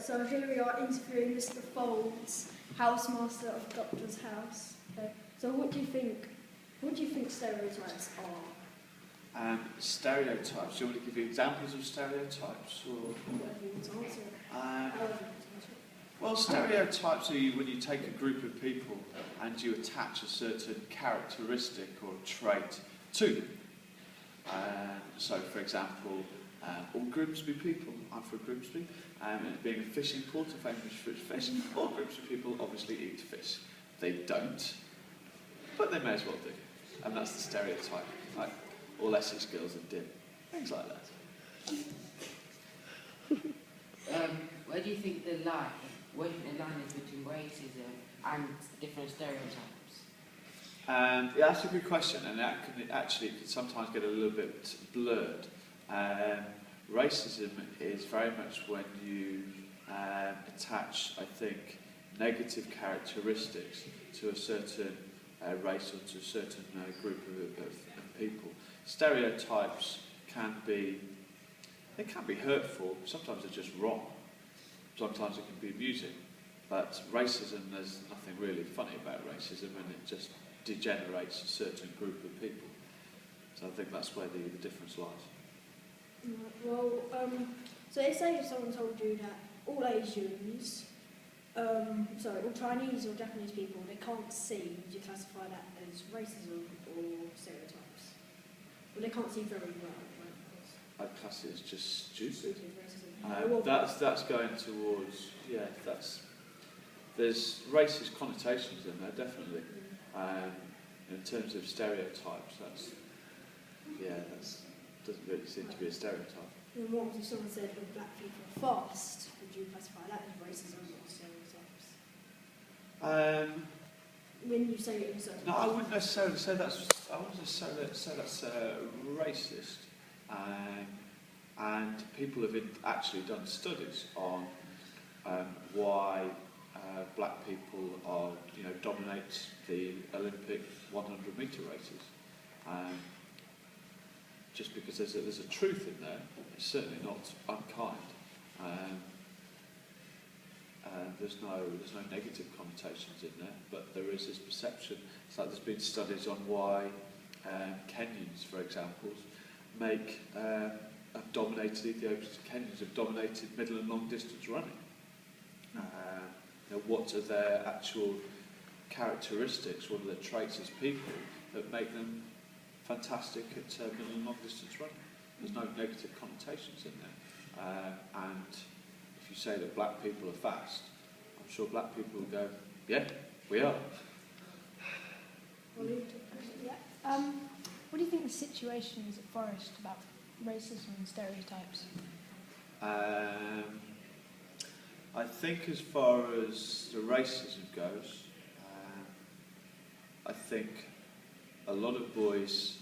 so here we are interviewing Mr. Foulds, housemaster of Doctor's House. Okay. So what do you think stereotypes are? Stereotypes. Do you want to give you examples of stereotypes? Or? Whatever you want to answer. Well, stereotypes are when you take a group of people and you attach a certain characteristic or trait to them. So, for example, all Grimsby people, I'm from Grimsby, and being a fishing port, a famous for its fish, all Grimsby people obviously eat fish. They don't, but they may as well do. And that's the stereotype. Like, all Essex girls are dim. Things like that. Where do you think the line is between racism and different stereotypes? Yeah, that's a good question, and that can sometimes get a little bit blurred. Racism is very much when you attach, I think, negative characteristics to a certain race or to a certain group of people. Stereotypes can be hurtful. Sometimes they're just wrong. Sometimes it can be amusing. But racism, there's nothing really funny about racism, and it just degenerates a certain group of people. So I think that's where the difference lies. Well, so they say if someone told you that all Asians, all Chinese or Japanese people, they can't see, would you classify that as racism or stereotypes? Well, they can't see very well, right? I'd class it as just stupid. Racism. That's going towards, there's racist connotations in there, definitely. In terms of stereotypes, that doesn't really seem to be a stereotype. And what if someone said that black people are fast? Would you classify that as racism or stereotypes? When you say it in certain... No, I wouldn't necessarily say that's. I wouldn't necessarily say that's racist. And people have actually done studies on why black people are, dominate the Olympic 100-metre races. Just because there's a truth in there, it's certainly not unkind. There's no negative connotations in there, but there is this perception. It's like there's been studies on why Kenyans, for example, have dominated Ethiopians. Kenyans have dominated middle and long distance running. What are their actual characteristics? What are their traits as people that make them fantastic at middle and long distance running? There's no negative connotations in there. And if you say that black people are fast, I'm sure black people will go, yeah, we are. What do you think the situation is at Forest about racism and stereotypes? I think as far as the racism goes, I think a lot of boys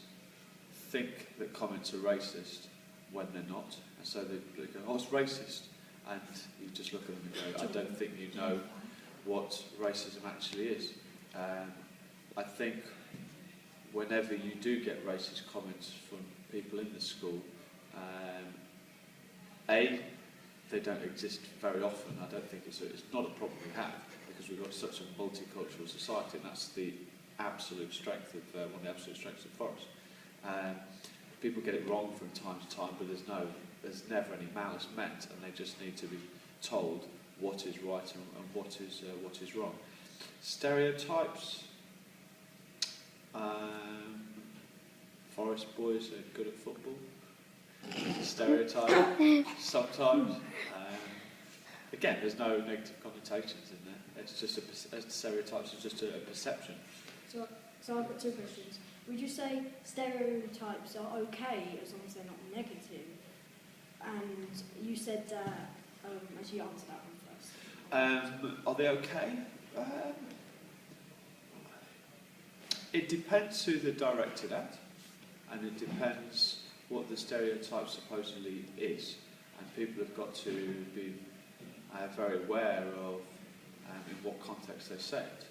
think that comments are racist when they're not, and so they go, oh, it's racist, and you just look at them and go, I don't think you know what racism actually is. I think whenever you do get racist comments from people in the school, they don't exist very often. I don't think it's not a problem we have, because we've got such a multicultural society, and that's the absolute strength of one of the absolute strengths of Forest. People get it wrong from time to time, but there's never any malice meant, and they just need to be told what is right and what is wrong. Stereotypes. Forest boys are good at football. Stereotype sometimes. Again, there's no negative connotations in there. It's just stereotypes are just a perception. So I've got two questions. Would you say stereotypes are okay as long as they're not negative? And you said that, as you answered that one first. Are they okay? It depends who they're directed at, and it depends what the stereotype supposedly is. And people have got to be very aware of in what context they say it.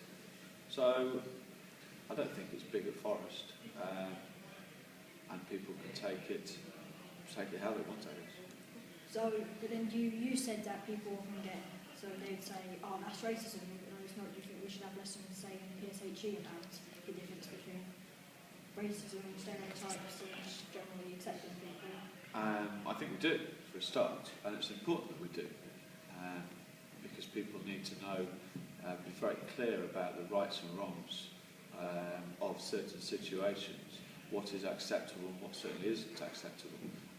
So I don't think it's big at Forest, and people can take it how they want, I guess. So, but then you said that people often get, so they'd say, oh, that's racism. No, it's not. Do you think we should have lessons, say, in PSHE about the difference between racism, stereotypes, and just generally accepting people? I think we do, for a start, and it's important that we do, because people need to know, be very clear about the rights and wrongs of certain situations, what is acceptable and what certainly isn't acceptable,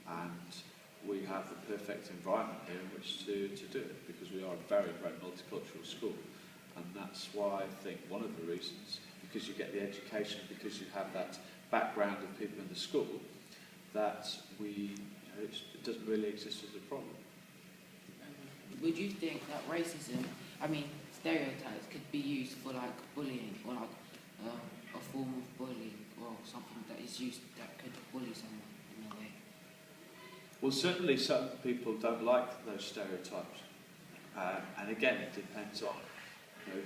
and we have the perfect environment here in which to do it, because we are a very, very multicultural school, and that's why I think one of the reasons, because you get the education, because you have that background of people in the school, that it doesn't really exist as a problem. Would you think that racism, stereotypes could be used for like bullying or like a form of bullying or something that is used that could bully someone in a way? Well, certainly some people don't like those stereotypes, and again, it depends on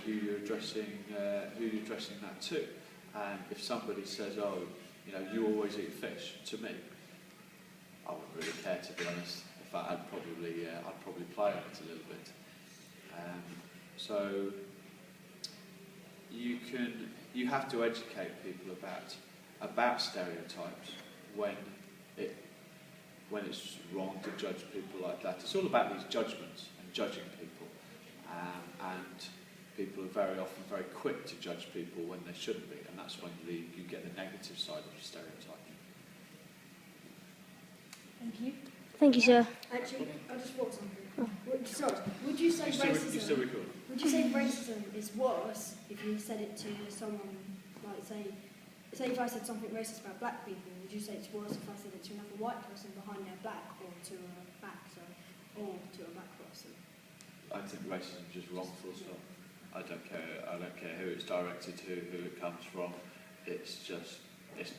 who you're addressing that to. And if somebody says, "Oh, you always eat fish," to me, I wouldn't really care, to be honest. In fact, I'd probably play on it a little bit. So you have to educate people about stereotypes when it's wrong to judge people like that. It's all about these judgments and judging people, and people are very often very quick to judge people when they shouldn't be, and that's when you get the negative side of stereotyping. Thank you. Thank you, sir. Actually, I just thought something. Sorry, would you say racism? record? Would you say racism is worse if you said it to someone, like say if I said something racist about black people? Would you say it's worse if I said it to another white person behind their back, or to a black person? I think racism is just wrong, full stop. I don't care who it's directed to, who it comes from. It's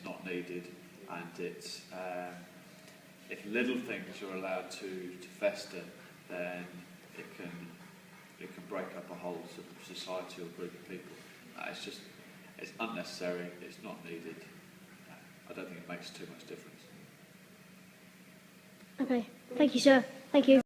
not needed, and it's if little things are allowed to fester, then it can break up a whole sort of society or group of people. It's unnecessary. It's not needed. I don't think it makes too much difference. Okay. Thank you, sir. Thank you.